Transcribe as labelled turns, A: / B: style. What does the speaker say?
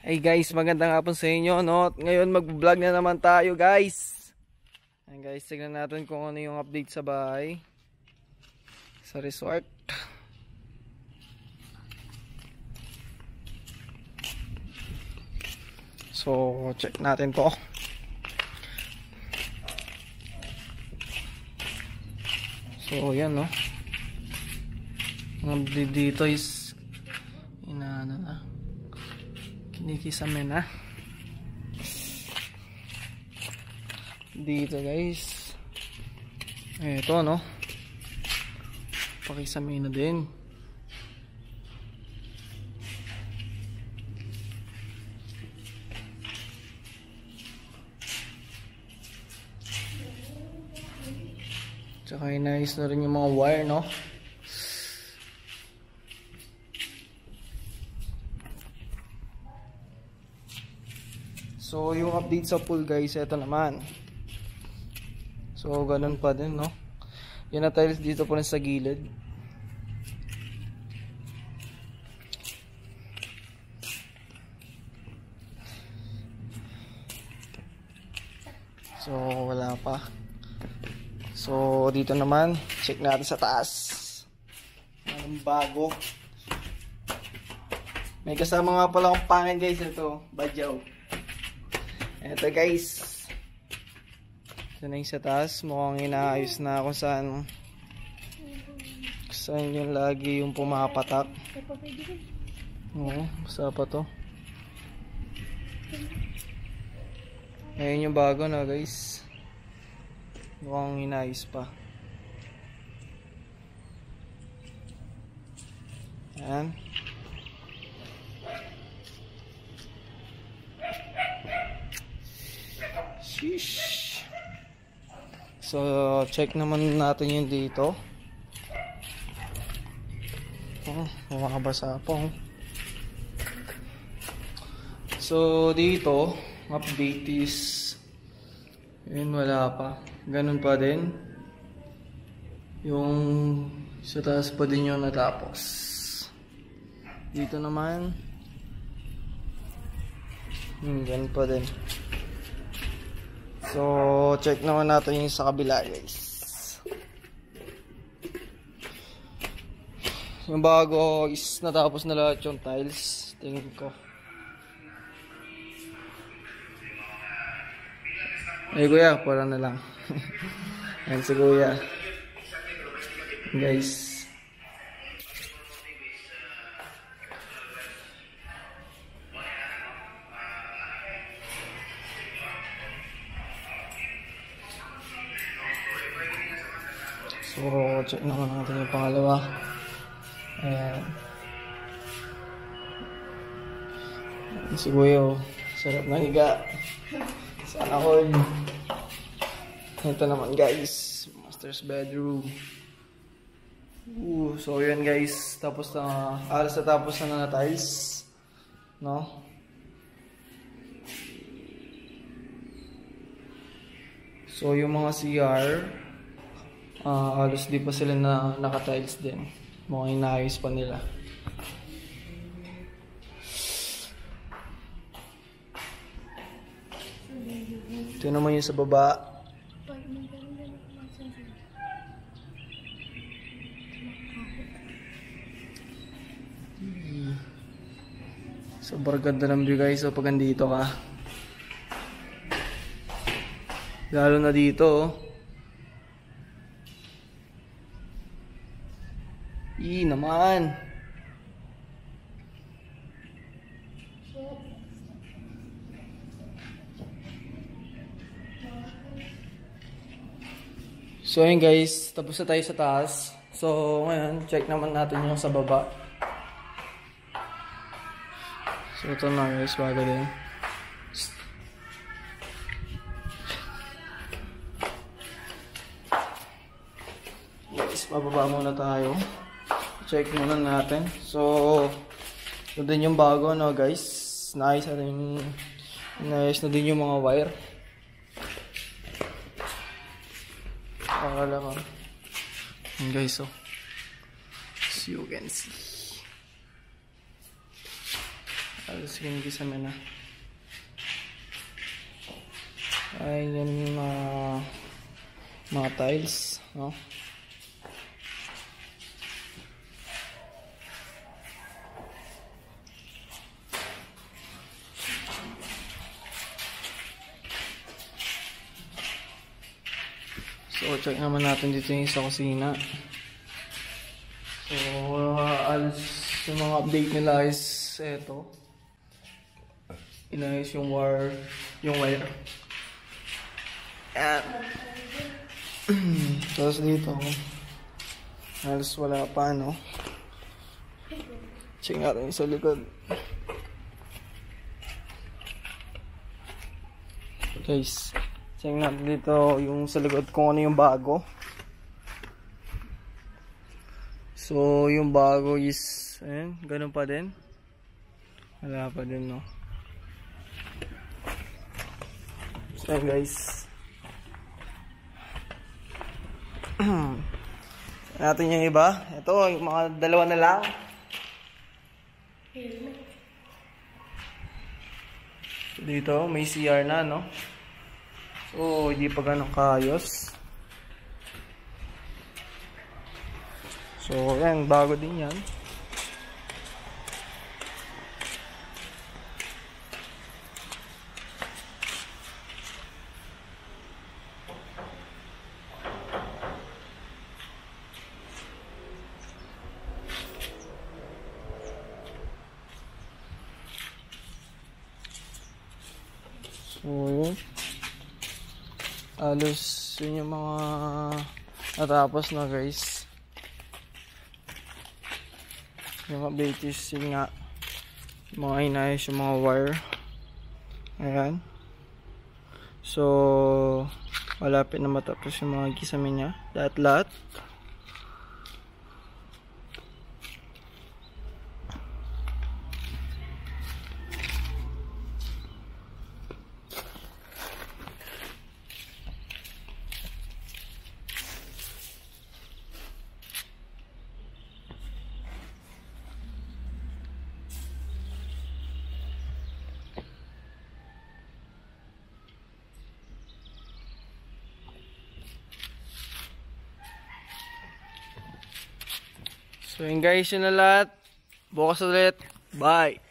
A: Hey guys, magandang hapon sa inyo, no? Ngayon mag-vlog na naman tayo, guys. Ayan guys, tignan natin kung ano yung update sa bahay. Sa resort. So, check natin to. So, yan, no? Ang update dito is inaano na. Kinikisame na. Dito guys. Eto no. Pakisame na din. Tsaka inayos na rin yung mga wire, no? So, yung update sa pool guys, ito naman. So, ganun pa din, no? Yung na-tiles dito po rin sa gilid. So, wala pa. So, dito naman, check natin sa taas. Anong bago. May kasama nga pala akong pangin guys, ito. Badyaw. Eto guys, ito na yung sa taas. Mukhang inaayos na kung saan yung lagi yung pumapatak. Oo, basta pa to. Ngayon yung bago na guys. Mukhang inaayos pa. Ayan. Sheesh. So, check naman natin yung dito. Oh, makakabasa po. So, dito, update is yun, wala pa. Ganun pa din. Yung sa taas pa din yung natapos. Dito naman ganun pa din. So, check naman natin yung sa kabila guys. Yung bago is natapos na lahat yung tiles. Tingin ko. Ay kuya, para na lang. Ayan si kuya. Guys. So, check naman natin yung pangalawa. Ayan. Si kuya, sarap na higa. Sana all. Ito naman guys, master's bedroom. So yun guys, tapos na, alas na tapos na tiles, no? So yung mga CR, halos di pa sila na naka-tiles din. Mukhang inaayos pa nila. Ito naman yung sa baba. Sobrang ganda ng view guys. So pag andito ka, lalo na dito naman. So ayun guys, tapos na tayo sa taas. So ngayon, check naman natin yung sa baba. So ito na guys, bago din. Guys, pababa muna tayo. Check muna natin. So ito din yung bago, no guys. Nice na din yung mga wire. Pakala ko. Yan guys, oh. As you can see. Alas yung gisame na. Ay, yung mga tiles, no? So, check naman natin dito yung sa kusina. So, alas yung mga update nila is eto. Inayos yung wire. Ayan. Tapos dito, halos wala pa, no? Check natin yung sa likod. Guys, check natin dito yung sa likod kung ano yung bago. So, yung bago is, ayan, ganun pa din. Wala pa din, no? So, ayan guys. Natin yung iba. Ito, yung mga dalawa na lang. So, dito, may CR na, no? So, hindi pa ganun kaayos. So, yan, bago din yan. So, yun. Alos, yun yung mga natapos na, guys. Yung update is yun nga, mga inayos yung mga wire. Ayan. So, malapit na matapos yung mga gisame niya. Lahat-lahat. So yun guys, yun na lahat. Bukas ulit. Bye!